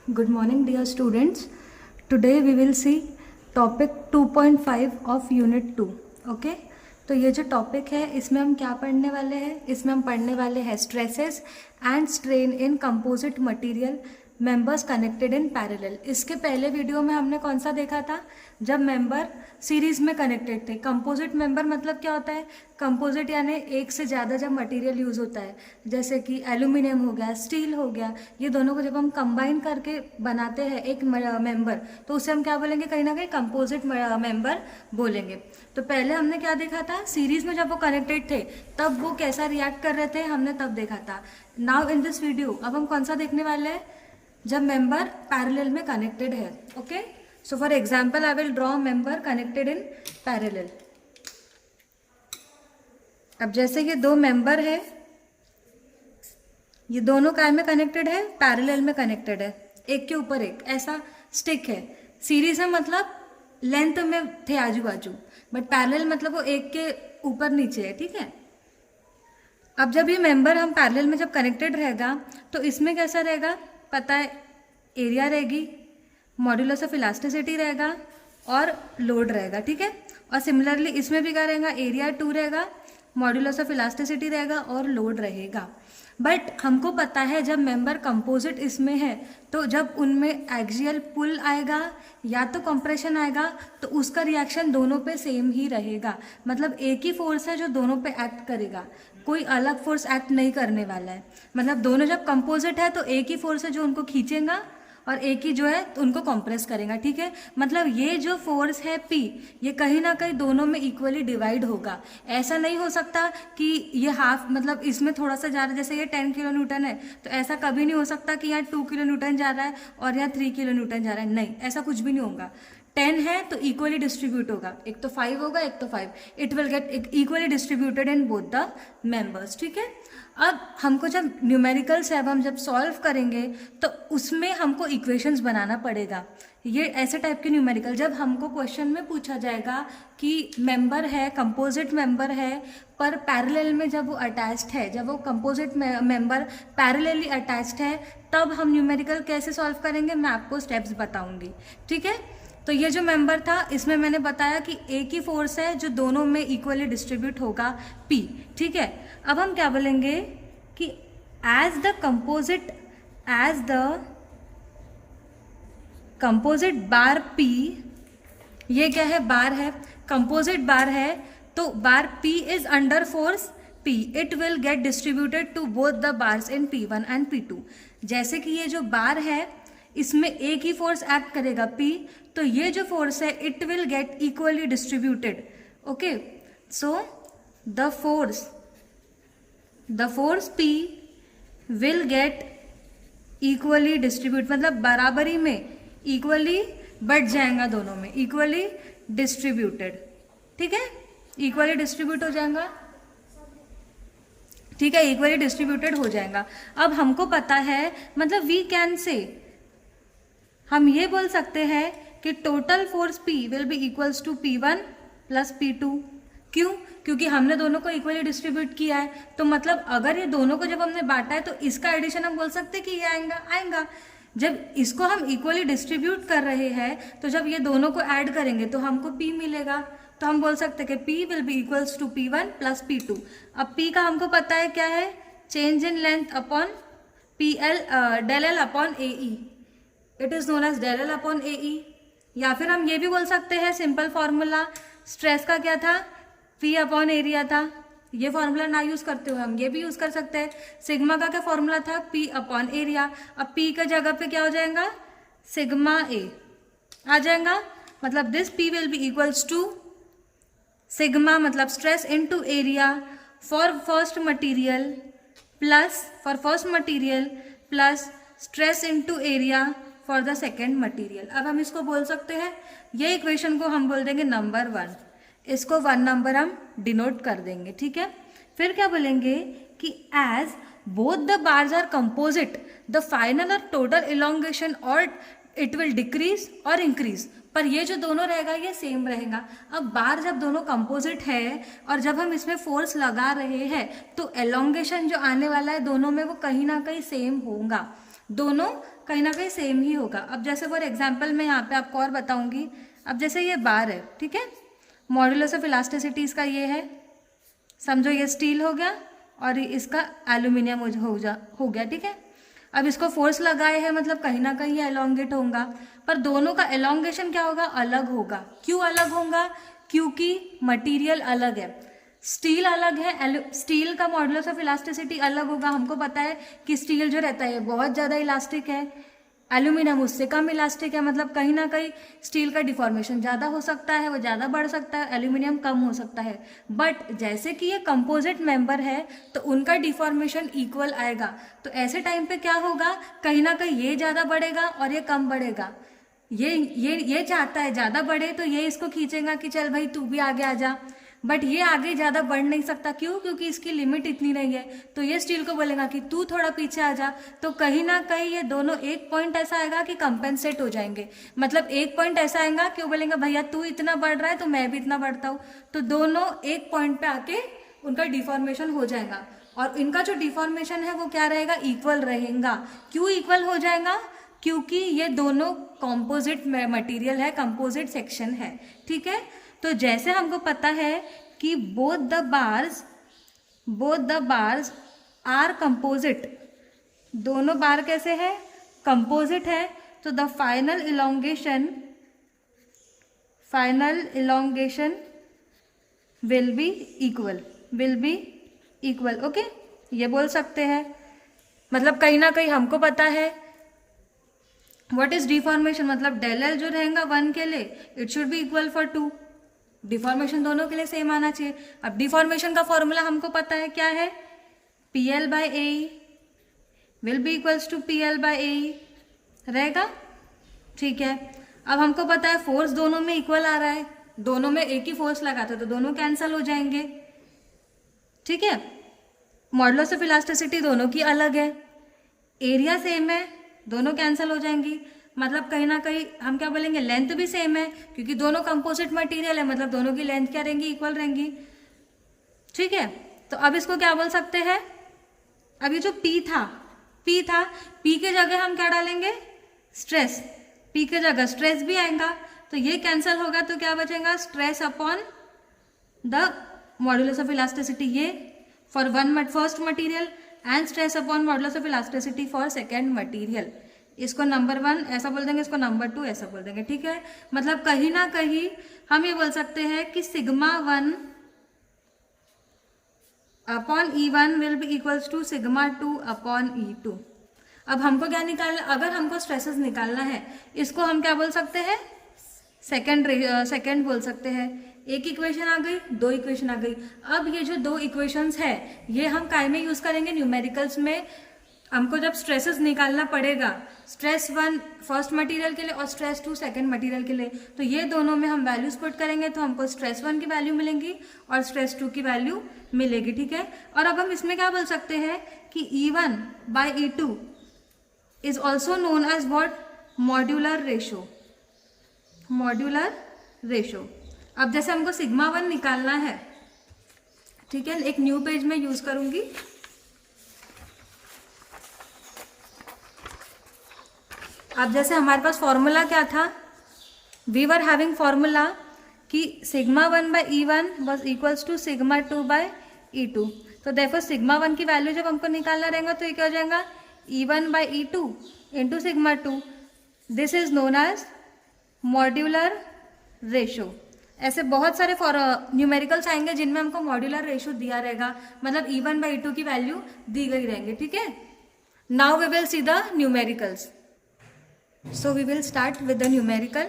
Good morning, dear students. Today we will see topic 2.5 of Unit 2. Okay, तो ये जो topic है इसमें हम क्या पढ़ने वाले हैं? इसमें हम पढ़ने वाले हैं stresses and strain in composite material members connected in parallel. इसके पहले वीडियो में हमने कौन सा देखा था? जब मेंबर सीरीज में कनेक्टेड थे। कंपोजिट मेंबर मतलब क्या होता है? कंपोजिट यानी एक से ज़्यादा जब मटेरियल यूज़ होता है, जैसे कि एल्यूमिनियम हो गया, स्टील हो गया, ये दोनों को जब हम कंबाइन करके बनाते हैं एक मेंबर, तो उसे हम क्या बोलेंगे? कहीं ना कहीं कंपोजिट मेंबर बोलेंगे। तो पहले हमने क्या देखा था? सीरीज में जब वो कनेक्टेड थे तब वो कैसा रिएक्ट कर रहे थे, हमने तब देखा था। नाउ इन दिस वीडियो अब हम कौन सा देखने वाले हैं? जब मेंबर पैरेलल में कनेक्टेड है। Okay, so for example I will draw member connected in parallel. अब जैसे ये दो मेंबर है, ये दोनों काय में कनेक्टेड है? पैरेलल में कनेक्टेड है, एक के ऊपर एक ऐसा स्टिक है। सीरीज है मतलब लेंथ में थे आजू बाजू, बट पैरेलल मतलब वो एक के ऊपर नीचे है। ठीक है, अब जब ये मेंबर हम पैरेलल में जब कनेक्टेड रहेगा तो इसमें कैसा रहेगा पता है? एरिया रहेगी, मॉड्यूलस ऑफ इलास्टिसिटी रहेगा और लोड रहेगा। ठीक है, और सिमिलरली इसमें भी क्या रहेगा? एरिया 2 रहेगा, मॉड्यूलस ऑफ इलास्टिसिटी रहेगा और लोड रहेगा। बट हमको पता है जब मेंबर कंपोजिट इसमें है तो जब उनमें एक्सियल पुल आएगा या तो कंप्रेशन आएगा तो उसका रिएक्शन दोनों पे सेम ही रहेगा। मतलब एक ही फोर्स है जो दोनों पे एक्ट करेगा, कोई अलग फोर्स एक्ट नहीं करने वाला है। मतलब दोनों जब कंपोजिट है तो एक ही फोर्स है जो उनको खींचेगा और एक ही जो है उनको कंप्रेस करेगा। ठीक है, मतलब ये जो फोर्स है P, ये कहीं ना कहीं दोनों में इक्वली डिवाइड होगा। ऐसा नहीं हो सकता कि ये हाफ, मतलब इसमें थोड़ा सा जा रहा है, जैसे ये 10 किलो न्यूटन है तो ऐसा कभी नहीं हो सकता कि यहाँ 2 किलो न्यूटन जा रहा है और यहाँ 3 किलो न्यूटन जा रहा है। नहीं, ऐसा कुछ भी नहीं होगा। 10 है तो इक्वली डिस्ट्रीब्यूट होगा, एक तो 5 होगा एक तो 5, it will get equally distributed in both the members. ठीक है, अब हमको जब न्यूमेरिकल्स है, अब हम जब सॉल्व करेंगे तो उसमें हमको इक्वेशंस बनाना पड़ेगा। ये ऐसे टाइप के न्यूमेरिकल जब हमको क्वेश्चन में पूछा जाएगा कि मेंबर है, कंपोजिट मेंबर है पर पैरेलल में जब वो अटैच्ड है, जब वो कंपोजिट मेंबर पैरेलली अटैच्ड है, तब हम न्यूमेरिकल कैसे सॉल्व करेंगे मैं आपको स्टेप्स बताऊंगी। ठीक है, तो ये जो मेंबर था इसमें मैंने बताया कि एक ही फोर्स है जो दोनों में इक्वली डिस्ट्रीब्यूट होगा, P। ठीक है, अब हम क्या बोलेंगे कि as the composite bar P, ये क्या है? बार है, कंपोजिट बार है, तो bar P is under force P, it will get distributed to both the bars in P1 and P2। जैसे कि ये जो बार है इसमें एक ही फोर्स एक्ट करेगा P, तो ये जो फोर्स है it will get equally distributed. Okay, so the force P will get equally distribute, मतलब बराबरी में इक्वली बढ़ जाएगा, दोनों में इक्वली डिस्ट्रीब्यूटेड। ठीक है, इक्वली डिस्ट्रीब्यूट हो जाएगा। ठीक है, इक्वली डिस्ट्रीब्यूटेड हो जाएगा। अब हमको पता है, मतलब वी कैन से, हम ये बोल सकते हैं कि total force P will be equals to P1 plus P2। क्यों? क्योंकि हमने दोनों को इक्वली डिस्ट्रीब्यूट किया है, तो मतलब अगर ये दोनों को जब हमने बांटा है तो इसका एडिशन हम बोल सकते हैं कि ये आएगा। जब इसको हम इक्वली डिस्ट्रीब्यूट कर रहे हैं तो जब ये दोनों को ऐड करेंगे तो हमको P मिलेगा, तो हम बोल सकते हैं कि P will be equals to P1 plus P2। अब P का हमको पता है क्या है? Change in length upon del l upon AE, it is known as del l upon AE। या फिर हम ये भी बोल सकते हैं, सिंपल फॉर्मूला स्ट्रेस का क्या था? P अपॉन एरिया था। ये फॉर्मूला ना यूज करते हुए हम ये भी यूज कर सकते हैं। सिग्मा का क्या फॉर्मूला था? P upon area. अब P का जगह पे क्या हो जाएगा? सिग्मा A आ जाएगा। मतलब this P will be equals to sigma, मतलब stress into area for first material plus stress into area for the second material. अब हम इसको बोल सकते हैं, ये इक्वेशन को हम बोल देंगे नंबर 1, इसको 1 नंबर हम डिनोट कर देंगे। ठीक है, फिर क्या बोलेंगे कि as both the bars are composite the final और टोटल इलोंगेशन और इट विल डिक्रीज और इंक्रीज। पर ये जो दोनों रहेगा ये सेम रहेगा। अब बार जब दोनों कंपोजिट है और जब हम इसमें फोर्स लगा रहे हैं तो एलोंगेशन जो आने वाला है दोनों में वो कहीं ना कहीं सेम होगा। दोनों कहीं ना कहीं सेम ही होगा। अब जैसे फॉर एग्जाम्पल मैं यहाँ पे आपको और बताऊंगी। अब जैसे ये बार है, ठीक है, मॉड्यूलस ऑफ इलास्टिसिटी इसका ये है, समझो ये स्टील हो गया और इसका एल्यूमिनियम हो गया, ठीक है। अब इसको फोर्स लगाए है मतलब कहीं ना कहीं ये एलोंगेट होगा, पर दोनों का एलोंगेशन क्या होगा, अलग होगा। क्यों अलग होगा, क्योंकि मटेरियल अलग है। स्टील अलग है, स्टील का मॉडुलस ऑफ इलास्टिसिटी अलग होगा। हमको पता है कि स्टील जो रहता है बहुत ज़्यादा इलास्टिक है, एल्यूमिनियम उससे कम इलास्टिक है, मतलब कहीं ना कहीं स्टील का डिफॉर्मेशन ज़्यादा हो सकता है, वो ज़्यादा बढ़ सकता है, एल्यूमिनियम कम हो सकता है। बट जैसे कि ये कंपोजिट मेंबर है तो उनका डिफॉर्मेशन इक्वल आएगा। तो ऐसे टाइम पे क्या होगा, कहीं ना कहीं ये ज़्यादा बढ़ेगा और ये कम बढ़ेगा। ये चाहता है ज़्यादा बढ़े तो ये इसको खींचेगा कि चल भाई तू भी आगे आ जा, बट ये आगे ज़्यादा बढ़ नहीं सकता। क्यों, क्योंकि इसकी लिमिट इतनी नहीं है। तो ये स्टील को बोलेगा कि तू थोड़ा पीछे आ जा। तो कहीं ना कहीं ये दोनों एक पॉइंट ऐसा आएगा कि कंपेंसेट हो जाएंगे। मतलब एक पॉइंट ऐसा आएगा कि वो बोलेंगे भैया तू इतना बढ़ रहा है तो मैं भी इतना बढ़ता हूँ, तो दोनों एक पॉइंट पे आके उनका डिफॉर्मेशन हो जाएगा। और इनका जो डिफॉर्मेशन है वो क्या रहेगा, इक्वल रहेगा। क्यों इक्वल हो जाएगा, क्योंकि ये दोनों कंपोजिट मटेरियल है, कंपोजिट सेक्शन है, ठीक है। तो जैसे हमको पता है कि both the bars are composite, दोनों बार कैसे है, कंपोजिट है, तो the final elongation will be equal, okay, ये बोल सकते हैं। मतलब कहीं ना कहीं हमको पता है व्हाट इज डिफॉर्मेशन, मतलब डेल एल जो रहेगा 1 के लिए it should be equal for 2। Deformation दोनों के लिए सेम आना चाहिए। अब डिफॉर्मेशन का फॉर्मूला हमको पता है क्या है, PL by AE will be equals to PL by AE रहेगा, ठीक है। अब हमको पता है फोर्स दोनों में इक्वल आ रहा है, दोनों में एक ही फोर्स लगा था तो दोनों कैंसल हो जाएंगे, ठीक है। मॉडुलस ऑफ इलास्टिसिटी दोनों की अलग है, एरिया सेम है, दोनों कैंसिल हो जाएंगी। मतलब कहीं ना कहीं हम क्या बोलेंगे, लेंथ भी सेम है, क्योंकि दोनों कंपोजिट मटेरियल है, मतलब दोनों की लेंथ क्या रहेंगी, इक्वल रहेंगी, ठीक है। तो अब इसको क्या बोल सकते हैं, अब ये जो P था P के जगह हम क्या डालेंगे, स्ट्रेस। P के जगह स्ट्रेस भी आएगा तो ये कैंसिल होगा, तो क्या बचेगा, stress upon the modulus of elasticity, ये for first material and stress upon modulus of elasticity for second material. इसको नंबर 1 ऐसा बोल देंगे, इसको नंबर 2 ऐसा बोल देंगे, ठीक है। मतलब कहीं ना कहीं हम ये बोल सकते हैं कि sigma 1 upon E1 will be equals to sigma 2 upon E2। अब हमको क्या निकालना, अगर हमको स्ट्रेसेस निकालना है, इसको हम क्या बोल सकते हैं, सेकेंड बोल सकते हैं। एक इक्वेशन आ गई, 2 इक्वेशन आ गई। अब ये जो 2 इक्वेशंस है ये हम काय में यूज करेंगे, न्यूमेरिकल्स में। हमको जब स्ट्रेसेस निकालना पड़ेगा, स्ट्रेस 1 फर्स्ट मटेरियल के लिए और स्ट्रेस 2 सेकंड मटेरियल के लिए, तो ये दोनों में हम वैल्यूज पुट करेंगे तो हमको स्ट्रेस 1 की वैल्यू मिलेंगी और स्ट्रेस 2 की वैल्यू मिलेगी, ठीक है। और अब हम इसमें क्या बोल सकते हैं कि E1 by E2 is also known as what, modular ratio. अब जैसे हमको सिग्मा 1 निकालना है, ठीक है, एक न्यू पेज में यूज करूंगी। अब जैसे हमारे पास फॉर्मूला क्या था, वी वर हैविंग फॉर्मूला कि sigma 1 by E1 was equals to sigma 2 by E2। तो देखो सिग्मा 1 की वैल्यू जब हमको निकालना रहेगा तो ये क्या हो जाएगा, E1 by E2 into sigma 2। This is known as modular ratio. ऐसे बहुत सारे न्यूमेरिकल्स आएंगे जिनमें हमको मॉड्यूलर रेशो दिया रहेगा, मतलब E1 बाई E2 की वैल्यू दी गई रहेंगे, ठीक है। Now we will see the numericals. So we will start with the numerical.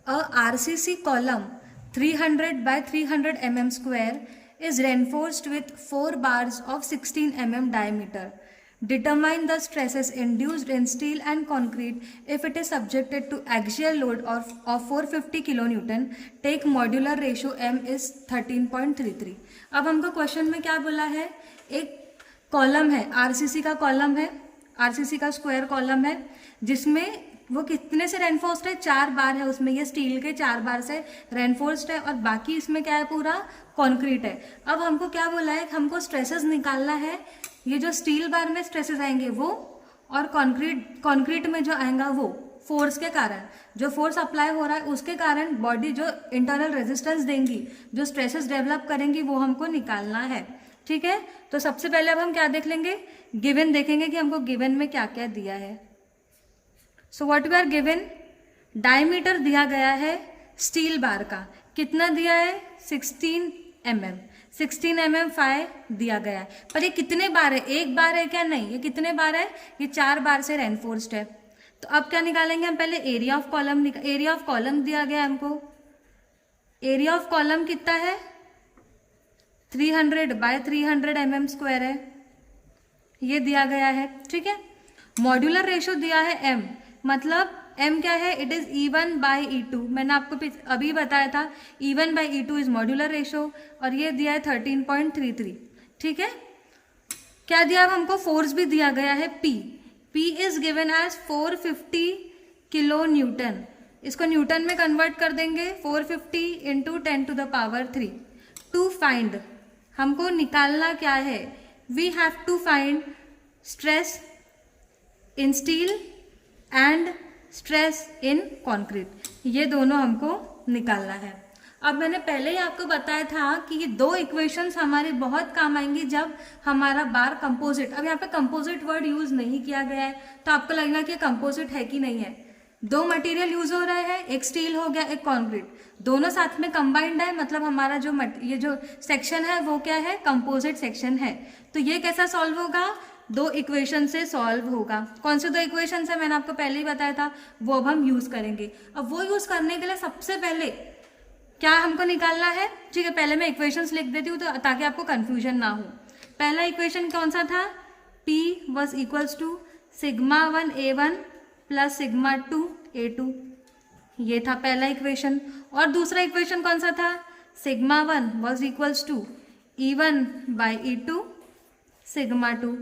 A RCC column 300 by 300 mm square is reinforced with 4 bars of 16 mm diameter. Determine the stresses induced in steel and concrete if it is subjected to axial load of 450 kilonewton. Take modular ratio M is 13.33. अब हमको question में क्या बोला है, एक column है, RCC का column है, RCC का स्क्वायर कॉलम है, जिसमें वो कितने से रेनफोर्स्ड है, 4 बार है, उसमें ये स्टील के 4 बार से रेनफोर्स्ड है और बाकी इसमें क्या है, पूरा कंक्रीट है। अब हमको क्या बोला है, हमको स्ट्रेसेस निकालना है। ये जो स्टील बार में स्ट्रेसेस आएंगे वो और कंक्रीट में जो आएगा वो फोर्स के कारण, जो फोर्स अप्लाई हो रहा है उसके कारण बॉडी जो इंटरनल रेजिस्टेंस देंगी, जो स्ट्रेसेस डेवलप करेंगी, वो हमको निकालना है। ठीक है, तो सबसे पहले अब हम क्या देख लेंगे, गिवन देखेंगे कि हमको गिवन में क्या क्या दिया है। So what we are given, diameter दिया गया है स्टील बार का, कितना दिया है 16 mm, 16 mm फाई दिया गया है। पर ये कितने बार है, एक बार है क्या, नहीं, ये कितने बार है, ये 4 बार से रेनफोर्स्ड है। तो अब क्या निकालेंगे हम, पहले area of column, area of column दिया गया हमको, एरिया ऑफ कॉलम कितना है 300 बाय 300 mm स्क्वायर है, ये दिया गया है। ठीक है, मॉड्यूलर रेशो दिया है m, मतलब m क्या है, it is E1 by E2, मैंने आपको अभी बताया था E1 by E2 is modular ratio, और ये दिया है 13.33। ठीक है, क्या दिया अब हमको, फोर्स भी दिया गया है P is given as 450 kilo newton, इसको न्यूटन में कन्वर्ट कर देंगे, 450 इंटू 10⁻3। टू फाइंड, हमको निकालना क्या है, we have to find stress in steel and stress in concrete, ये दोनों हमको निकालना है। अब मैंने पहले ही आपको बताया था कि ये दो इक्वेशंस हमारे बहुत काम आएंगी जब हमारा बार कंपोजिट, अब यहाँ पे कंपोजिट वर्ड यूज नहीं किया गया है, तो आपको लगना कि कंपोजिट है कि नहीं है, दो मटेरियल यूज हो रहे हैं, एक स्टील हो गया, एक कंक्रीट, दोनों साथ में कंबाइंड है, मतलब हमारा जो ये जो सेक्शन है वो क्या है, कंपोजिट सेक्शन है। तो ये कैसा सॉल्व होगा, दो इक्वेशन से सॉल्व होगा। कौन से दो इक्वेशन है, मैंने आपको पहले ही बताया था, वो अब हम यूज करेंगे। अब वो यूज करने के लिए सबसे पहले क्या हमको निकालना है, ठीक है, पहले मैं इक्वेशंस लिख देती हूँ तो ताकि आपको कंफ्यूजन ना हो। पहला इक्वेशन कौन सा था, P was equals to σ1 A1 plus σ2 A2, ये था पहला इक्वेशन। और दूसरा इक्वेशन कौन सा था, σ1 was equals to E1 by E2 σ2,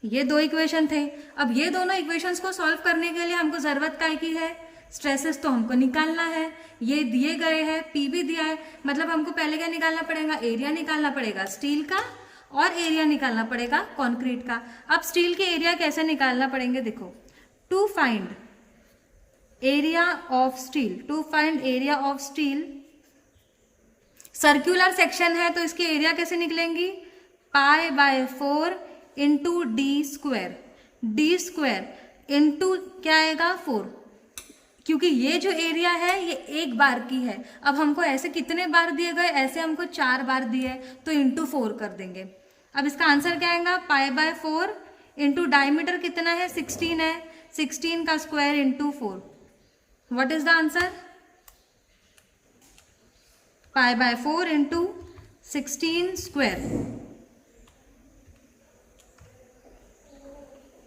ये दो इक्वेशन थे। अब ये दोनों इक्वेशंस को सॉल्व करने के लिए हमको जरूरत काय की है, स्ट्रेसेस तो हमको निकालना है, ये दिए गए हैं, P भी दिया है, मतलब हमको पहले क्या निकालना पड़ेगा, एरिया निकालना पड़ेगा स्टील का और एरिया निकालना पड़ेगा कंक्रीट का। अब स्टील के एरिया कैसे निकालना पड़ेंगे, देखो, to find area of steel, to find area of steel, circular section है तो इसकी एरिया कैसे निकलेंगी, π/4 इंटू डी स्क्वायर इंटू क्या आएगा 4, क्योंकि ये जो एरिया है ये एक बार की है। अब हमको ऐसे कितने बार दिए गए, ऐसे हमको 4 बार दिए, तो इंटू 4 कर देंगे। अब इसका आंसर क्या आएगा, π/4 इंटू डायमीटर कितना है 16 है, 16 का square into 4, what is the answer, π/4 into 16 square,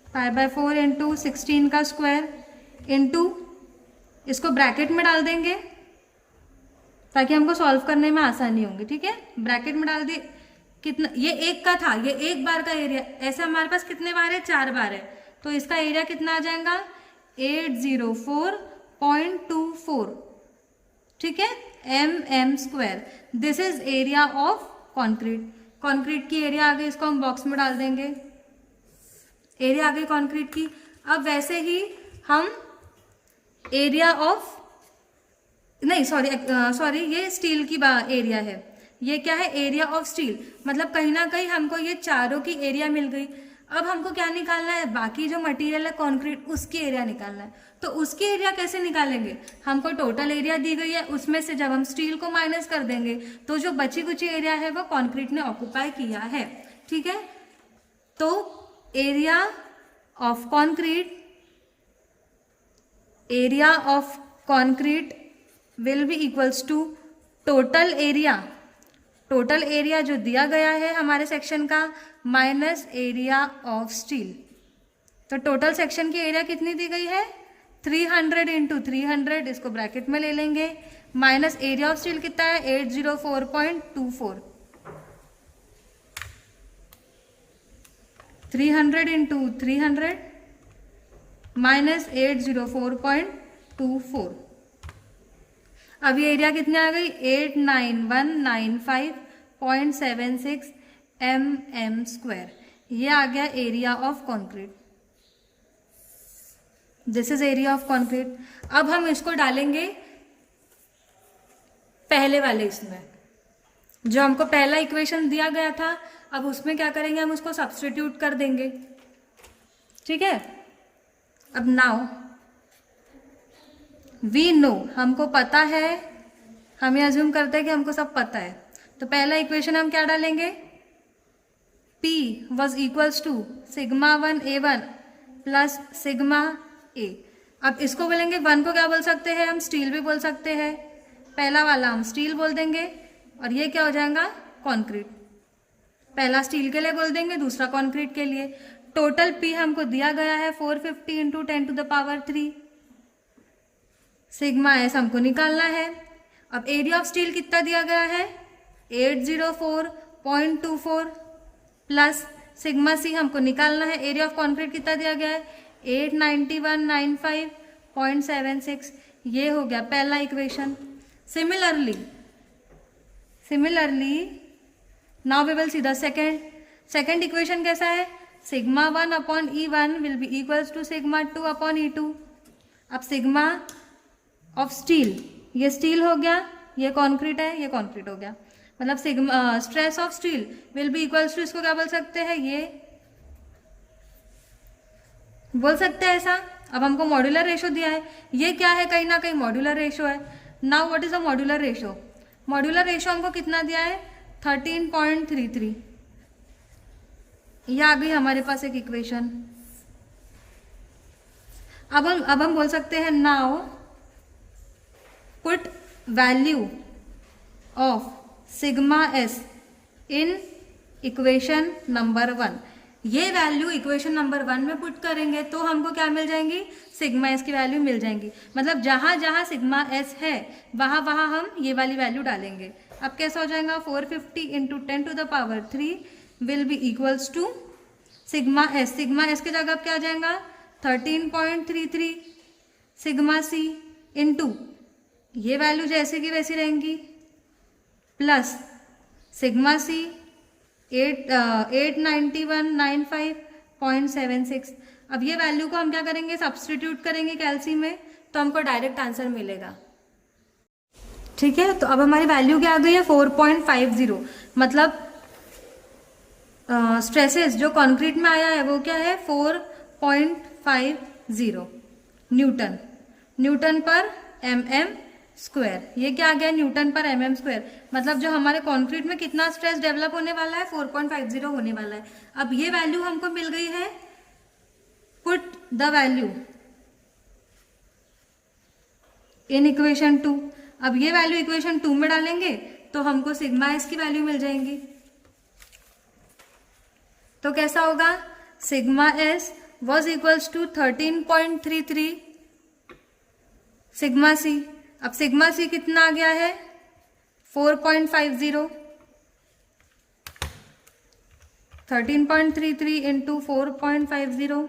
π/4 into 16 का स्क्वायर इंटू, इसको ब्रैकेट में डाल देंगे ताकि हमको सॉल्व करने में आसानी होगी। ठीक है, ब्रैकेट में डाल दिए, कितना, ये एक का था, ये एक बार का एरिया, ऐसे हमारे पास कितने बार है, 4 बार है, तो इसका एरिया कितना आ जाएगा 804.24, ठीक है, mm square. This is area of concrete, concrete की एरिया आ गई, इसको हम बॉक्स में डाल देंगे, एरिया आ गई कंक्रीट की। अब वैसे ही हम एरिया ऑफ, नहीं सॉरी ये स्टील की एरिया है, ये क्या है, एरिया ऑफ स्टील, मतलब कहीं ना कहीं हमको ये चारों की एरिया मिल गई। अब हमको क्या निकालना है, बाकी जो मटेरियल है कंक्रीट, उसकी एरिया निकालना है। तो उसकी एरिया कैसे निकालेंगे, हमको टोटल एरिया दी गई है, उसमें से जब हम स्टील को माइनस कर देंगे तो जो बची कुची एरिया है वो कंक्रीट ने ऑक्यूपाई किया है। ठीक है, तो area of concrete, area of concrete will be equals to total area जो दिया गया है हमारे सेक्शन का माइनस एरिया ऑफ स्टील। तो टोटल सेक्शन की एरिया कितनी दी गई है 300 इंटू 300, इसको ब्रैकेट में ले लेंगे, माइनस एरिया ऑफ स्टील कितना है 804.24, 300 इंटू 300 माइनस 804.24। अब ये एरिया कितने आ गई 89195.76 mm स्क्वायर, ये आ गया area of concrete. This is area of concrete. अब हम इसको डालेंगे पहले वाले इसमें, जो हमको पहला इक्वेशन दिया गया था, अब उसमें क्या करेंगे, हम उसको सब्स्टिट्यूट कर देंगे। ठीक है, अब नाउ वी नो, हमको पता है, हमें अज्यूम करते हैं कि हमको सब पता है, तो पहला इक्वेशन हम क्या डालेंगे, P was equals to sigma 1 A1 plus sigma A। अब इसको बोलेंगे, 1 को क्या बोल सकते हैं हम, स्टील भी बोल सकते हैं, पहला वाला हम स्टील बोल देंगे, और ये क्या हो जाएगा, कॉन्क्रीट। पहला स्टील के लिए बोल देंगे, दूसरा कॉन्क्रीट के लिए। टोटल P हमको दिया गया है 450 इंटू 10⁻3। सिग्मा S हमको निकालना है। अब एरिया ऑफ स्टील कितना दिया गया है, 804.24 प्लस सिग्मा C हमको निकालना है। एरिया ऑफ कॉन्क्रीट कितना दिया गया है, 89195.76। ये हो गया पहला equation. Similarly now we will see the second equation कैसा है, sigma 1 upon E1 will be equals to sigma 2 upon E2। अब सिग्मा ऑफ स्टील, ये स्टील हो गया, ये कॉन्क्रीट है, ये कॉन्क्रीट हो गया, मतलब sigma stress of steel will be equals to, इसको क्या बोल सकते हैं, ये बोल सकते हैं ऐसा। अब हमको मॉड्यूलर रेशो दिया है, ये क्या है, कहीं ना कहीं मॉड्यूलर रेशो है। Now what is a modular ratio, modular ratio हमको कितना दिया है, 13.33। ये आ गई हमारे पास एक इक्वेशन। अब हम बोल सकते हैं, now put value of sigma S in equation number 1। ये वैल्यू इक्वेशन नंबर 1 में पुट करेंगे तो हमको क्या मिल जाएंगी, सिग्मा S की वैल्यू मिल जाएंगी। मतलब जहां जहां सिग्मा S है वहां वहां हम ये वाली वैल्यू डालेंगे। अब कैसा हो जाएगा, 450 into 10⁻3 will be equals to sigma S। Sigma S की जगह क्या आ जाएगा, 13.33 सिग्मा C इंटू ये वैल्यू जैसे की वैसी रहेंगी, प्लस सिग्मा C 89195.76। अब ये वैल्यू को हम क्या करेंगे, सब्स्टिट्यूट करेंगे कैल्सी में, तो हमको डायरेक्ट आंसर मिलेगा। ठीक है, तो अब हमारी वैल्यू क्या आ गई है, 4.50। मतलब स्ट्रेसेस जो कंक्रीट में आया है वो क्या है, 4.50 न्यूटन पर mm स्क्वायर। ये क्या आ गया, न्यूटन पर mm स्क्वायर। मतलब जो हमारे कंक्रीट में कितना स्ट्रेस डेवलप होने वाला है, 4.50 होने वाला है। अब ये वैल्यू हमको मिल गई है, put the value in equation 2। अब ये वैल्यू इक्वेशन 2 में डालेंगे तो हमको सिग्मा S की वैल्यू मिल जाएंगी। तो कैसा होगा, sigma S was equals to 13.33 sigma C। अब सिग्मा C कितना आ गया है, 4.50। 13.33 इंटू 4.50,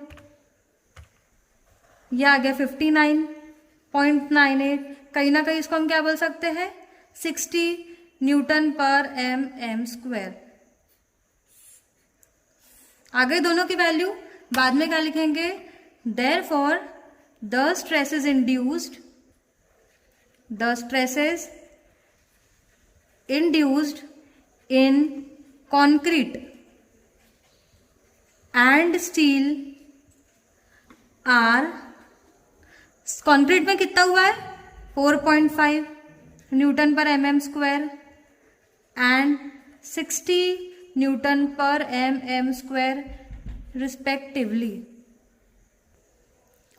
यह आ गया 59.98। कहीं ना कहीं इसको हम क्या बोल सकते हैं, 60 न्यूटन पर mm स्क्वायर। आगे दोनों की वैल्यू, बाद में क्या लिखेंगे, therefore the stresses induced in concrete and steel are, concrete में कितना हुआ है, 4.5 newton per mm square and 60 newton per mm square respectively.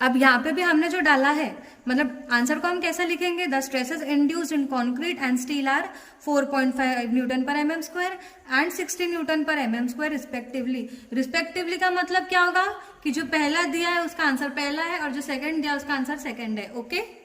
अब यहाँ पे भी हमने जो डाला है, मतलब आंसर को हम कैसे लिखेंगे, the stresses induced in concrete and steel are 4.5 newton per mm square and 60 newton per mm square respectively. Respectively का मतलब क्या होगा कि जो पहला दिया है उसका आंसर पहला है और जो सेकंड दिया उसका आंसर सेकंड है। ओके।